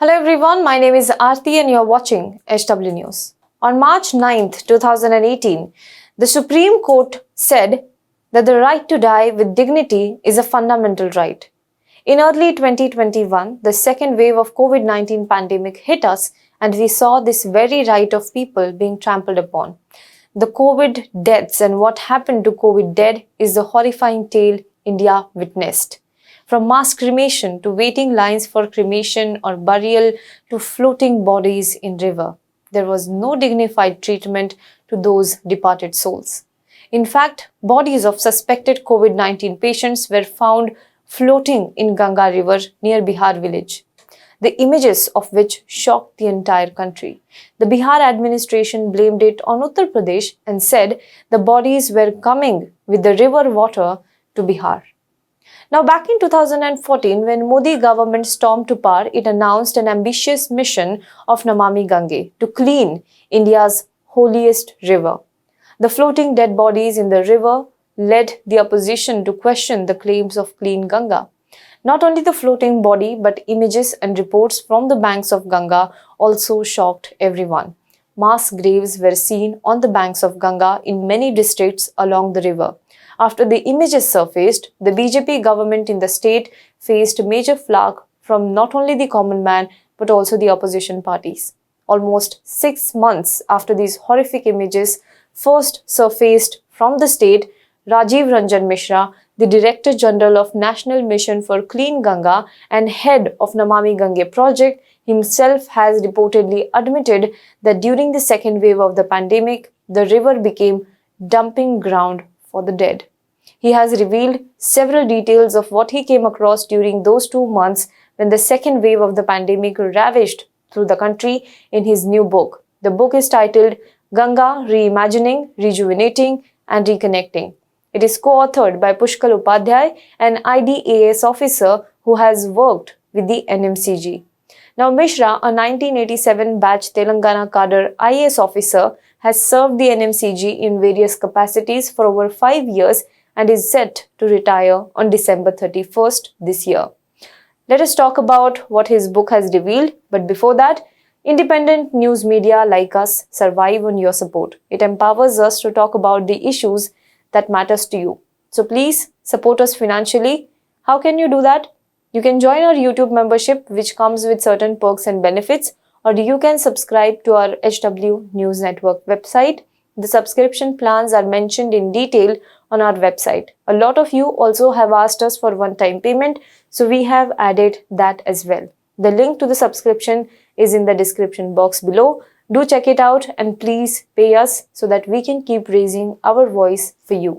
Hello everyone, my name is Aarti and you're watching HW News. On March 9th, 2018, the Supreme Court said that the right to die with dignity is a fundamental right. In early 2021, the second wave of Covid-19 pandemic hit us and we saw this very right of people being trampled upon. The COVID deaths and what happened to COVID dead is the horrifying tale India witnessed. From mass cremation to waiting lines for cremation or burial to floating bodies in river, there was no dignified treatment to those departed souls. In fact, bodies of suspected COVID-19 patients were found floating in Ganga river near Bihar village, the images of which shocked the entire country. The Bihar administration blamed it on Uttar Pradesh and said the bodies were coming with the river water to Bihar. Now, back in 2014, when Modi government stormed to power, it announced an ambitious mission of Namami Gange to clean India's holiest river. The floating dead bodies in the river led the opposition to question the claims of Clean Ganga. Not only the floating body, but images and reports from the banks of Ganga also shocked everyone. Mass graves were seen on the banks of Ganga in many districts along the river. After the images surfaced, the BJP government in the state faced major flack from not only the common man but also the opposition parties. Almost 6 months after these horrific images first surfaced from the state, Rajiv Ranjan Mishra, the Director General of National Mission for Clean Ganga and head of Namami Gange project, himself has reportedly admitted that during the second wave of the pandemic, the river became dumping ground for the dead. He has revealed several details of what he came across during those 2 months when the second wave of the pandemic ravaged through the country in his new book. The book is titled Ganga, Reimagining, Rejuvenating and Reconnecting. It is co-authored by Puskal Upadhyay, an IAS officer who has worked with the NMCG. Now, Mishra, a 1987 batch Telangana-cadre IAS officer, has served the NMCG in various capacities for over 5 years and is set to retire on December 31st this year. Let us talk about what his book has revealed, but before that, independent news media like us survive on your support. It empowers us to talk about the issues that matters to you. So please support us financially. How can you do that? You can join our YouTube membership, which comes with certain perks and benefits, or you can subscribe to our HW News Network website. The subscription plans are mentioned in detail on our website. A lot of you also have asked us for one-time payment, so we have added that as well. The link to the subscription is in the description box below. Do check it out and please pay us so that we can keep raising our voice for you.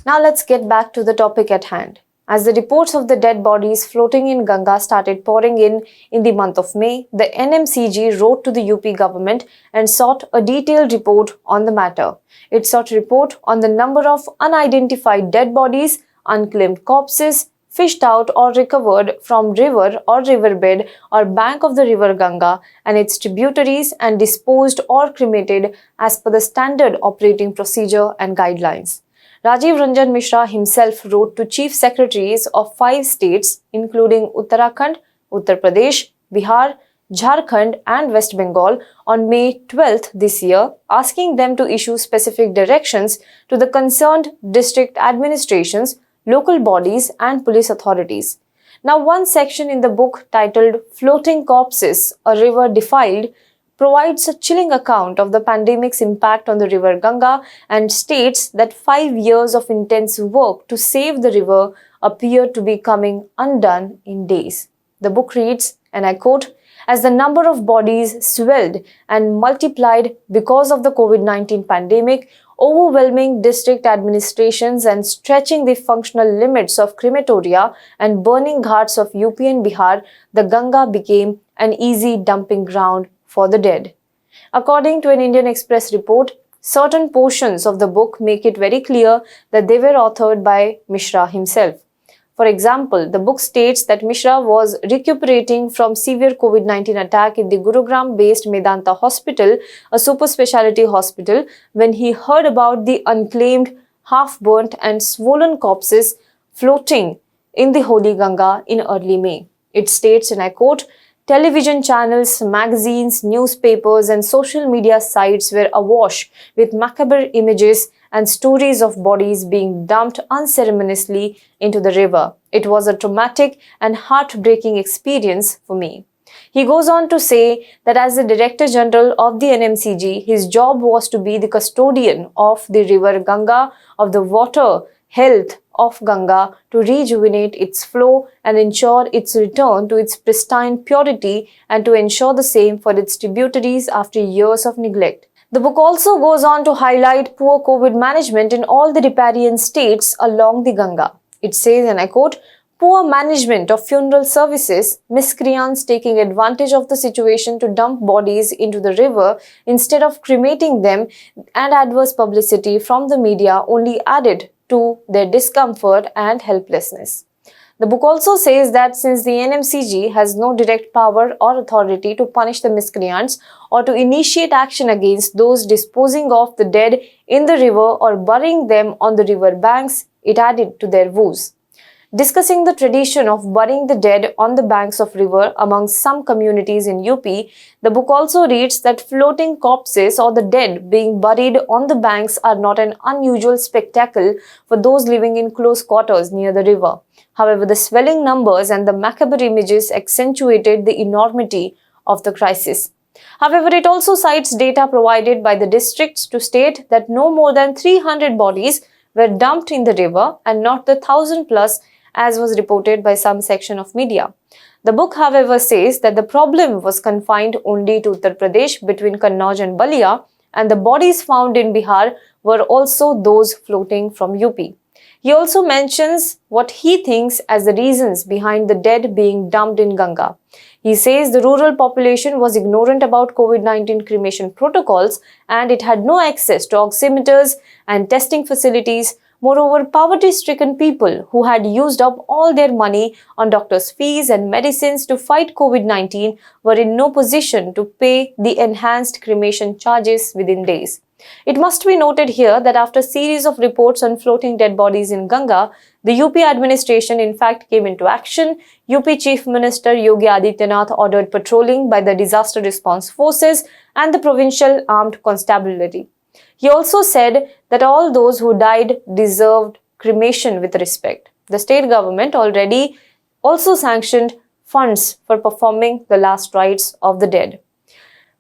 Now let's get back to the topic at hand. As the reports of the dead bodies floating in Ganga started pouring in the month of May, the NMCG wrote to the UP government and sought a detailed report on the matter. It sought report on the number of unidentified dead bodies, unclaimed corpses, fished out or recovered from river or riverbed or bank of the river Ganga and its tributaries and disposed or cremated as per the standard operating procedure and guidelines. Rajiv Ranjan Mishra himself wrote to chief secretaries of 5 states including Uttarakhand, Uttar Pradesh, Bihar, Jharkhand and West Bengal on May 12th this year, asking them to issue specific directions to the concerned district administrations, local bodies and police authorities. Now, one section in the book titled Floating Corpses, a River Defiled, provides a chilling account of the pandemic's impact on the river Ganga and states that 5 years of intense work to save the river appear to be coming undone in days. The book reads, and I quote, "As the number of bodies swelled and multiplied because of the COVID-19 pandemic, overwhelming district administrations and stretching the functional limits of crematoria and burning ghats of UP and Bihar, the Ganga became an easy dumping ground for the dead." According to an Indian Express report, certain portions of the book make it very clear that they were authored by Mishra himself. For example, the book states that Mishra was recuperating from severe COVID-19 attack in the Gurugram-based Medanta Hospital, a super specialty hospital, when he heard about the unclaimed, half-burnt and swollen corpses floating in the Holy Ganga in early May. It states, and I quote, Television channels, magazines, newspapers, and social media sites were awash with macabre images and stories of bodies being dumped unceremoniously into the river. It was a traumatic and heartbreaking experience for me. He goes on to say that as the Director General of the NMCG, his job was to be the custodian of the river Ganga, of the water health of Ganga, to rejuvenate its flow and ensure its return to its pristine purity, and to ensure the same for its tributaries after years of neglect. The book also goes on to highlight poor COVID management in all the riparian states along the Ganga. It says, and I quote, "Poor management of funeral services, miscreants taking advantage of the situation to dump bodies into the river instead of cremating them, and adverse publicity from the media only added to their discomfort and helplessness." The book also says that since the NMCG has no direct power or authority to punish the miscreants or to initiate action against those disposing of the dead in the river or burying them on the river banks, it added to their woes. Discussing the tradition of burying the dead on the banks of river among some communities in UP, the book also reads that floating corpses or the dead being buried on the banks are not an unusual spectacle for those living in close quarters near the river. However, the swelling numbers and the macabre images accentuated the enormity of the crisis. However, it also cites data provided by the districts to state that no more than 300 bodies were dumped in the river and not the 1,000 plus as was reported by some section of media. The book, however, says that the problem was confined only to Uttar Pradesh between Kannauj and Balia, and the bodies found in Bihar were also those floating from UP. He also mentions what he thinks as the reasons behind the dead being dumped in Ganga. He says the rural population was ignorant about COVID-19 cremation protocols and it had no access to oximeters and testing facilities. Moreover, poverty-stricken people who had used up all their money on doctors' fees and medicines to fight COVID-19 were in no position to pay the enhanced cremation charges within days. It must be noted here that after a series of reports on floating dead bodies in Ganga, the UP administration in fact came into action. UP Chief Minister Yogi Adityanath ordered patrolling by the disaster response forces and the provincial armed constabulary. He also said that all those who died deserved cremation with respect. The state government already also sanctioned funds for performing the last rites of the dead.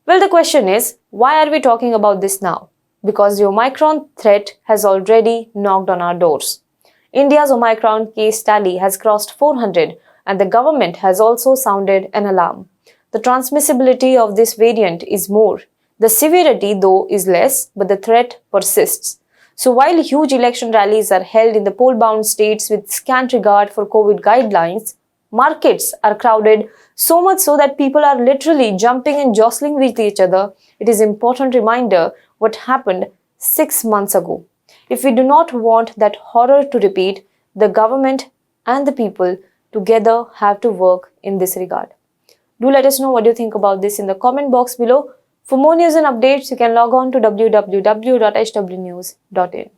Well, the question is, why are we talking about this now? Because the Omicron threat has already knocked on our doors. India's Omicron case tally has crossed 400 and the government has also sounded an alarm. The transmissibility of this variant is more. The severity, though, is less, but the threat persists. So while huge election rallies are held in the poll-bound states with scant regard for COVID guidelines, markets are crowded so much so that people are literally jumping and jostling with each other. It is an important reminder what happened 6 months ago. If we do not want that horror to repeat, the government and the people together have to work in this regard. Do let us know what you think about this in the comment box below. For more news and updates, you can log on to www.hwnews.in.